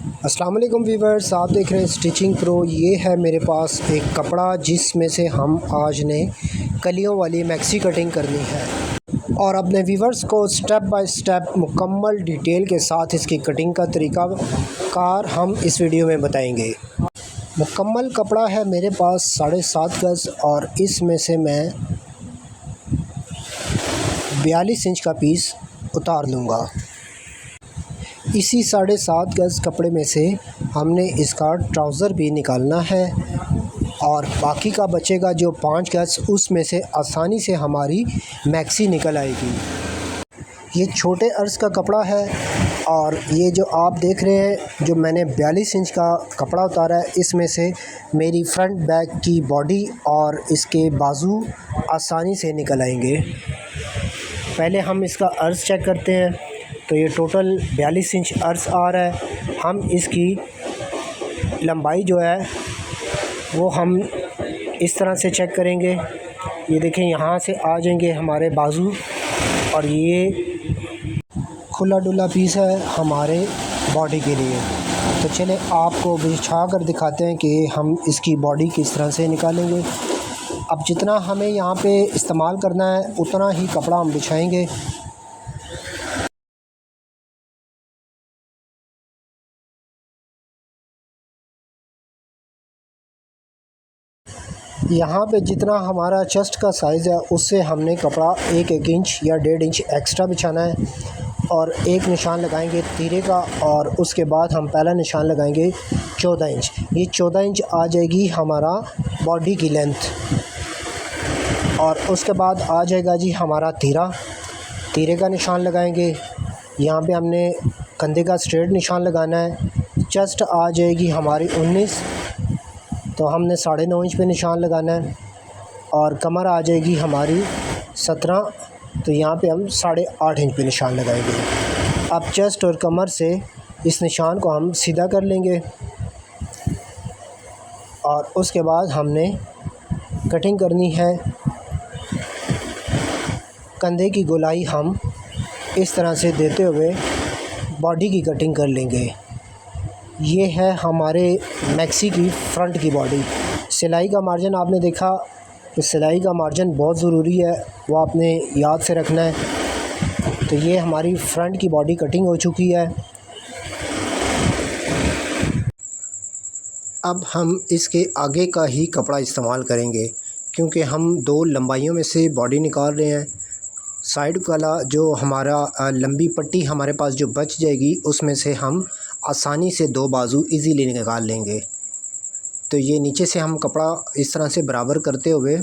अस्सलाम वालेकुम वीवर्स, आप देख रहे हैं स्टिचिंग प्रो। ये है मेरे पास एक कपड़ा जिसमें से हम आज ने कलियों वाली मैक्सी कटिंग करनी है और अपने वीवर्स को स्टेप बाय स्टेप मुकम्मल डिटेल के साथ इसकी कटिंग का तरीका कार हम इस वीडियो में बताएंगे। मुकम्मल कपड़ा है मेरे पास 7.5 गज़ और इसमें से मैं 42 इंच का पीस उतार लूँगा। इसी 7.5 गज़ कपड़े में से हमने इसका ट्राउज़र भी निकालना है और बाकी का बचेगा जो 5 गज़, उसमें से आसानी से हमारी मैक्सी निकल आएगी। ये छोटे अर्ज़ का कपड़ा है और ये जो आप देख रहे हैं जो मैंने 42 इंच का कपड़ा उतारा है, इसमें से मेरी फ्रंट बैक की बॉडी और इसके बाजू आसानी से निकल आएंगे। पहले हम इसका अर्ज़ चेक करते हैं। तो ये टोटल 42 इंच अर्ज़ आ रहा है। हम इसकी लंबाई जो है वो हम इस तरह से चेक करेंगे। ये देखें, यहाँ से आ जाएंगे हमारे बाजू और ये खुला डुला पीस है हमारे बॉडी के लिए। तो चले आपको बिछा कर दिखाते हैं कि हम इसकी बॉडी किस तरह से निकालेंगे। अब जितना हमें यहाँ पे इस्तेमाल करना है उतना ही कपड़ा हम बिछाएंगे। यहाँ पे जितना हमारा चेस्ट का साइज़ है उससे हमने कपड़ा 1 इंच या 1.5 इंच एक्स्ट्रा बिछाना है और एक निशान लगाएंगे तीरे का और उसके बाद हम पहला निशान लगाएंगे 14 इंच। ये 14 इंच आ जाएगी हमारा बॉडी की लेंथ और उसके बाद आ जाएगा जी हमारा तीरे का निशान लगाएंगे। यहाँ पे हमने कंधे का स्ट्रेट निशान लगाना है। चेस्ट आ जाएगी हमारी 19, तो हमने 9.5 इंच पे निशान लगाना है और कमर आ जाएगी हमारी 17, तो यहाँ पे हम 8.5 इंच पे निशान लगाएंगे। अब चेस्ट और कमर से इस निशान को हम सीधा कर लेंगे और उसके बाद हमने कटिंग करनी है। कंधे की गोलाई हम इस तरह से देते हुए बॉडी की कटिंग कर लेंगे। ये है हमारे मैक्सी की फ़्रंट की बॉडी। सिलाई का मार्जिन आपने देखा कि सिलाई का मार्जिन बहुत ज़रूरी है, वो आपने याद से रखना है। तो ये हमारी फ़्रंट की बॉडी कटिंग हो चुकी है। अब हम इसके आगे का ही कपड़ा इस्तेमाल करेंगे क्योंकि हम 2 लंबाइयों में से बॉडी निकाल रहे हैं। साइड वाला जो हमारा लंबी पट्टी हमारे पास जो बच जाएगी उसमें से हम आसानी से 2 बाजू इजीली निकाल लेंगे। तो ये नीचे से हम कपड़ा इस तरह से बराबर करते हुए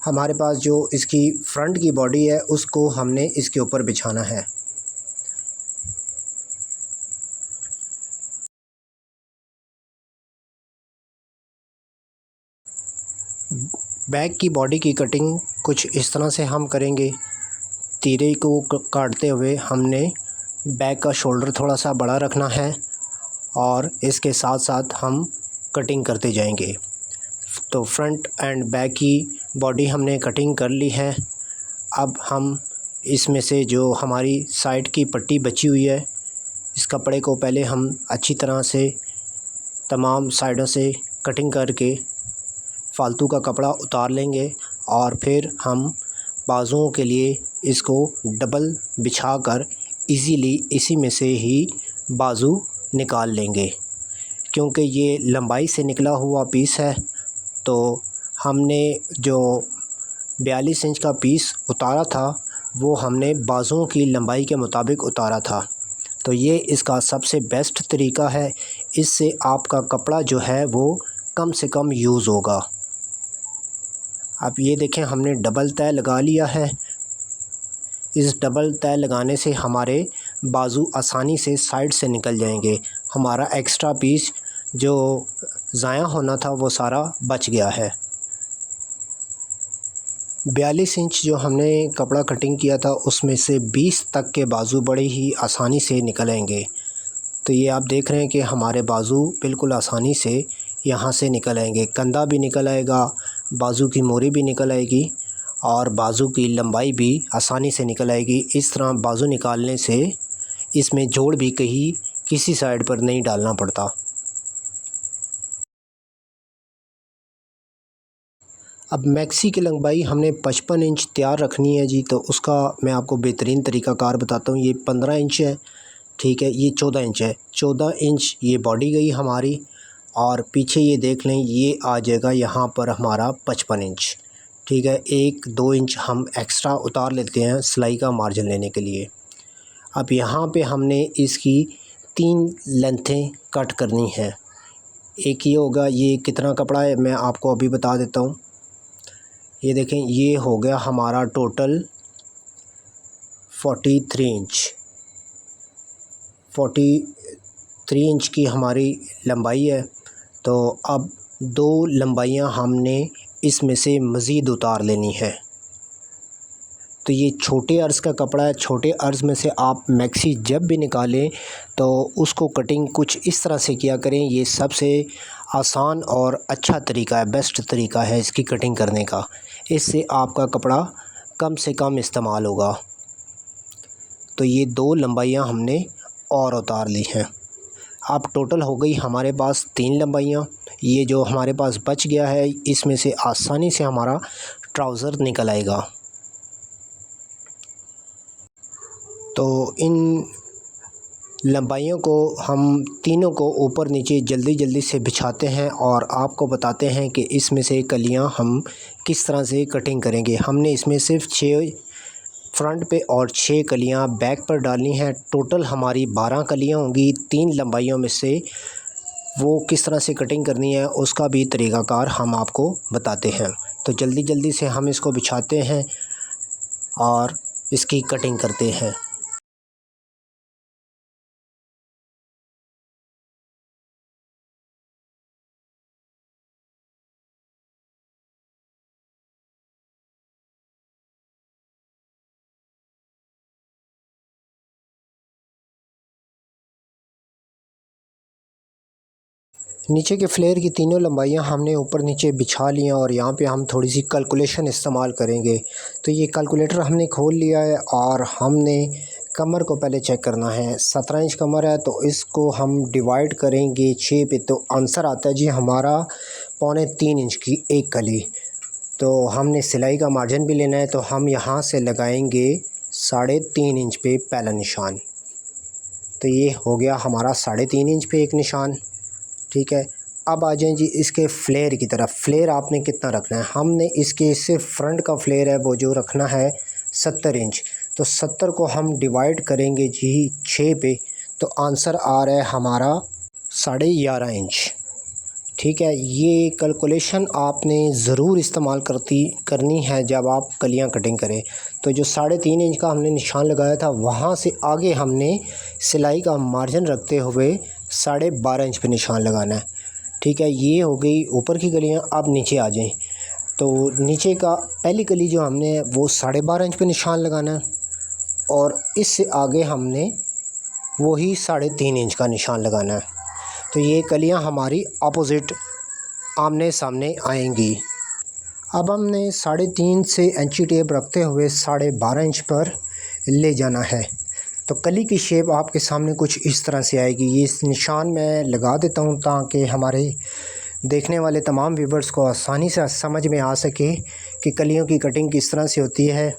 हमारे पास जो इसकी फ़्रंट की बॉडी है उसको हमने इसके ऊपर बिछाना है। बैक की बॉडी की कटिंग कुछ इस तरह से हम करेंगे। तीरे को काटते हुए हमने बैक का शोल्डर थोड़ा सा बड़ा रखना है और इसके साथ साथ हम कटिंग करते जाएंगे। तो फ्रंट एंड बैक की बॉडी हमने कटिंग कर ली है। अब हम इसमें से जो हमारी साइड की पट्टी बची हुई है, इस कपड़े को पहले हम अच्छी तरह से तमाम साइडों से कटिंग करके फालतू का कपड़ा उतार लेंगे और फिर हम बाजुओं के लिए इसको डबल बिछाकर इजीली इसी में से ही बाजू निकाल लेंगे। क्योंकि ये लंबाई से निकला हुआ पीस है तो हमने जो 42 इंच का पीस उतारा था वो हमने बाजुओं की लंबाई के मुताबिक उतारा था। तो ये इसका सबसे बेस्ट तरीका है। इससे आपका कपड़ा जो है वो कम से कम यूज़ होगा। अब ये देखें, हमने डबल तय लगा लिया है। इस डबल तय लगाने से हमारे बाजू आसानी से साइड से निकल जाएंगे। हमारा एक्स्ट्रा पीस जो ज़ाया होना था वो सारा बच गया है। 42 इंच जो हमने कपड़ा कटिंग किया था उसमें से 20 तक के बाजू बड़े ही आसानी से निकल आएंगे। तो ये आप देख रहे हैं कि हमारे बाजू बिल्कुल आसानी से यहाँ से निकल आएंगे। कंधा भी निकल आएगा, बाजू की मोरी भी निकल आएगी और बाजू की लंबाई भी आसानी से निकल आएगी। इस तरह बाजू निकालने से इसमें जोड़ भी कहीं किसी साइड पर नहीं डालना पड़ता। अब मैक्सी की लंबाई हमने 55 इंच तैयार रखनी है जी, तो उसका मैं आपको बेहतरीन तरीक़ाकार बताता हूँ। ये 15 इंच है, ठीक है, ये 14 इंच है। 14 इंच ये बॉडी गई हमारी, और पीछे ये देख लें, ये आ जाएगा यहाँ पर हमारा 55 इंच, ठीक है। 1-2 इंच हम एक्स्ट्रा उतार लेते हैं सिलाई का मार्जिन लेने के लिए। अब यहाँ पे हमने इसकी 3 लेंथें कट करनी है। एक ये होगा, ये कितना कपड़ा है मैं आपको अभी बता देता हूँ। ये देखें, ये हो गया हमारा टोटल 43 इंच। 43 इंच की हमारी लंबाई है। तो अब 2 लंबाइयाँ हमने इसमें से मज़ीद उतार लेनी है। तो ये छोटे अर्ज़ का कपड़ा है। छोटे अर्ज़ में से आप मैक्सी जब भी निकालें तो उसको कटिंग कुछ इस तरह से किया करें। ये सबसे आसान और अच्छा तरीका है, बेस्ट तरीका है इसकी कटिंग करने का। इससे आपका कपड़ा कम से कम इस्तेमाल होगा। तो ये 2 लंबाइयाँ हमने और उतार ली हैं। अब टोटल हो गई हमारे पास 3 लंबाइयाँ। ये जो हमारे पास बच गया है, इसमें से आसानी से हमारा ट्राउज़र निकल आएगा। तो इन लंबाइयों को हम तीनों को ऊपर नीचे जल्दी जल्दी से बिछाते हैं और आपको बताते हैं कि इसमें से कलियां हम किस तरह से कटिंग करेंगे। हमने इसमें सिर्फ 6 फ्रंट पे और 6 कलियां बैक पर डालनी है। टोटल हमारी 12 कलियां होंगी 3 लंबाइयों में से। वो किस तरह से कटिंग करनी है उसका भी तरीक़ाकार हम आपको बताते हैं। तो जल्दी जल्दी से हम इसको बिछाते हैं और इसकी कटिंग करते हैं। नीचे के फ्लेयर की तीनों लंबाइयाँ हमने ऊपर नीचे बिछा लिया और यहाँ पे हम थोड़ी सी कैलकुलेशन इस्तेमाल करेंगे। तो ये कैलकुलेटर हमने खोल लिया है और हमने कमर को पहले चेक करना है। 17 इंच कमर है तो इसको हम डिवाइड करेंगे 6 पे, तो आंसर आता है जी हमारा 3.25 इंच की एक कली। तो हमने सिलाई का मार्जिन भी लेना है, तो हम यहाँ से लगाएंगे 3.5 इंच पे पहला निशान। तो ये हो गया हमारा 3.5 इंच पे एक निशान, ठीक है। अब आ जाएं जी इसके फ्लेयर की तरफ। फ्लेयर आपने कितना रखना है? हमने इसके सिर्फ फ्रंट का फ्लेयर है वो जो रखना है 70 इंच। तो 70 को हम डिवाइड करेंगे जी 6 पे, तो आंसर आ रहा है हमारा 11.5 इंच, ठीक है। ये कैलकुलेशन आपने ज़रूर इस्तेमाल करनी है जब आप कलियां कटिंग करें। तो जो 3.5 इंच का हमने निशान लगाया था, वहाँ से आगे हमने सिलाई का मार्जिन रखते हुए 12.5 इंच पे निशान लगाना है, ठीक है। ये हो गई ऊपर की कलियां। अब नीचे आ जाएं, तो नीचे का पहली कली जो हमने वो 12.5 इंच पे निशान लगाना है और इससे आगे हमने वही 3.5 इंच का निशान लगाना है। तो ये कलियां हमारी अपोज़िट आमने सामने आएंगी। अब हमने 3.5 से इंची टेप रखते हुए 12.5 इंच पर ले जाना है। तो कली की शेप आपके सामने कुछ इस तरह से आएगी। ये इस निशान मैं लगा देता हूँ ताकि हमारे देखने वाले तमाम व्यूवर्स को आसानी से समझ में आ सके कि कलियों की कटिंग किस तरह से होती है।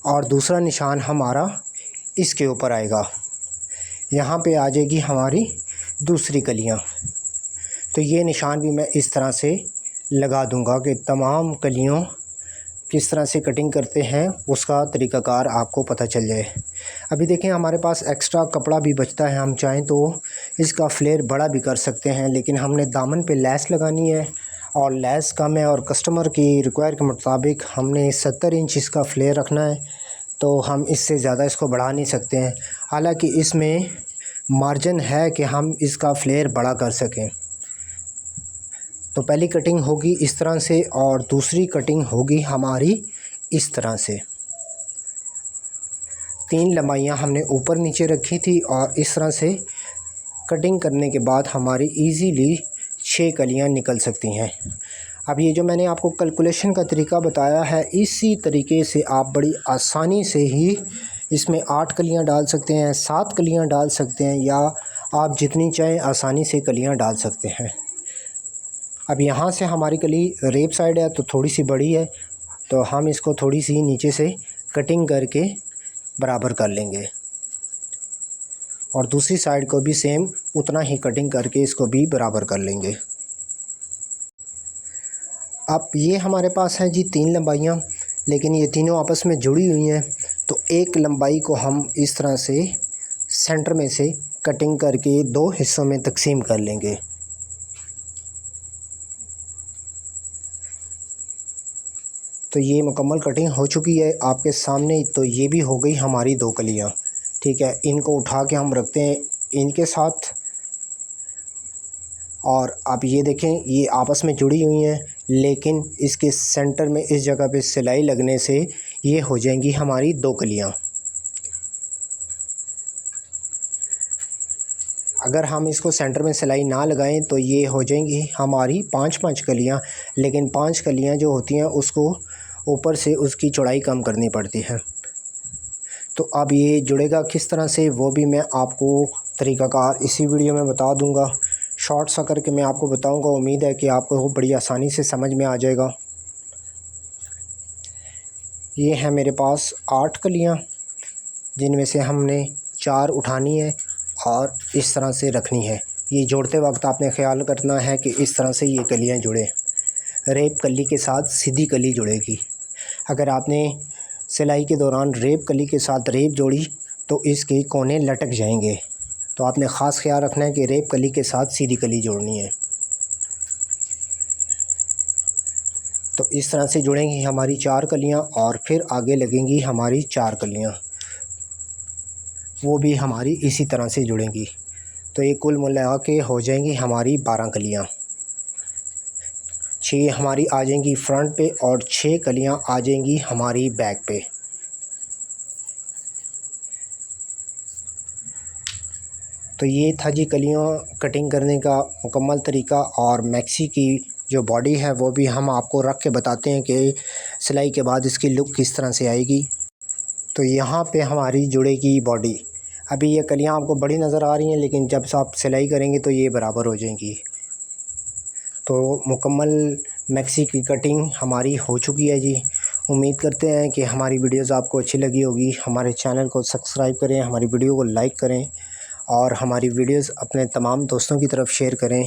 और दूसरा निशान हमारा इसके ऊपर आएगा, यहाँ पे आ जाएगी हमारी दूसरी कलियाँ। तो ये निशान भी मैं इस तरह से लगा दूंगा कि तमाम कलियों किस तरह से कटिंग करते हैं उसका तरीक़ाकार आपको पता चल जाए। अभी देखें हमारे पास एक्स्ट्रा कपड़ा भी बचता है, हम चाहें तो इसका फ्लेयर बड़ा भी कर सकते हैं, लेकिन हमने दामन पे लैस लगानी है और लैस कम है और कस्टमर की रिक्वायर के मुताबिक हमने 70 इंच इसका फ्लेयर रखना है, तो हम इससे ज़्यादा इसको बढ़ा नहीं सकते हैं। हालांकि इसमें मार्जिन है कि हम इसका फ्लेयर बड़ा कर सकें। तो पहली कटिंग होगी इस तरह से और दूसरी कटिंग होगी हमारी इस तरह से। 3 लंबाइयाँ हमने ऊपर नीचे रखी थी और इस तरह से कटिंग करने के बाद हमारी इजीली 6 कलियाँ निकल सकती हैं। अब ये जो मैंने आपको कैलकुलेशन का तरीका बताया है, इसी तरीके से आप बड़ी आसानी से ही इसमें 8 कलियाँ डाल सकते हैं, 7 कलियाँ डाल सकते हैं, या आप जितनी चाहें आसानी से कलियां डाल सकते हैं। अब यहाँ से हमारी कली रेप साइड है तो थोड़ी सी बड़ी है, तो हम इसको थोड़ी सी नीचे से कटिंग करके बराबर कर लेंगे और दूसरी साइड को भी सेम उतना ही कटिंग करके इसको भी बराबर कर लेंगे। अब ये हमारे पास है जी 3 लंबाइयाँ, लेकिन ये तीनों आपस में जुड़ी हुई हैं, तो एक लंबाई को हम इस तरह से सेंटर में से कटिंग करके 2 हिस्सों में तकसीम कर लेंगे। तो ये मुकम्मल कटिंग हो चुकी है आपके सामने। तो ये भी हो गई हमारी 2 कलियाँ, ठीक है। इनको उठा के हम रखते हैं इनके साथ, और आप ये देखें ये आपस में जुड़ी हुई हैं, लेकिन इसके सेंटर में इस जगह पे सिलाई लगने से ये हो जाएंगी हमारी 2 कलियाँ। अगर हम इसको सेंटर में सिलाई ना लगाएं तो ये हो जाएंगी हमारी 5-5 कलियाँ, लेकिन 5 कलियाँ जो होती हैं उसको ऊपर से उसकी चौड़ाई कम करनी पड़ती है। तो अब ये जुड़ेगा किस तरह से वो भी मैं आपको तरीक़ाकार इसी वीडियो में बता दूंगा। शॉर्ट सा करके मैं आपको बताऊंगा, उम्मीद है कि आपको वो बड़ी आसानी से समझ में आ जाएगा। ये है मेरे पास 8 कलियाँ, जिनमें से हमने 4 उठानी है और इस तरह से रखनी है। ये जोड़ते वक्त आपने ख्याल करना है कि इस तरह से ये कलियाँ जुड़े, रेप कली के साथ सीधी कली जुड़ेगी। अगर आपने सिलाई के दौरान रेप कली के साथ रेप जोड़ी तो इसके कोने लटक जाएंगे, तो आपने ख़ास ख्याल रखना है कि रेप कली के साथ सीधी कली जोड़नी है। तो इस तरह से जुड़ेंगी हमारी 4 कलियां और फिर आगे लगेंगी हमारी 4 कलियां, वो भी हमारी इसी तरह से जुड़ेंगी। तो ये कुल मिला के हो जाएंगी हमारी 12 कलियां। 6 हमारी आ जाएंगी फ्रंट पे और 6 कलियां आ जाएंगी हमारी बैक पे। तो ये था जी कलियां कटिंग करने का मुकम्मल तरीका, और मैक्सी की जो बॉडी है वो भी हम आपको रख के बताते हैं कि सिलाई के बाद इसकी लुक किस तरह से आएगी। तो यहाँ पे हमारी जुड़ेगी बॉडी। अभी ये कलियां आपको बड़ी नज़र आ रही हैं, लेकिन जब आप सिलाई करेंगे तो ये बराबर हो जाएंगी। तो मुकम्मल मैक्सी की कटिंग हमारी हो चुकी है जी। उम्मीद करते हैं कि हमारी वीडियोज़ आपको अच्छी लगी होगी। हमारे चैनल को सब्सक्राइब करें, हमारी वीडियो को लाइक करें और हमारी वीडियोज़ अपने तमाम दोस्तों की तरफ शेयर करें।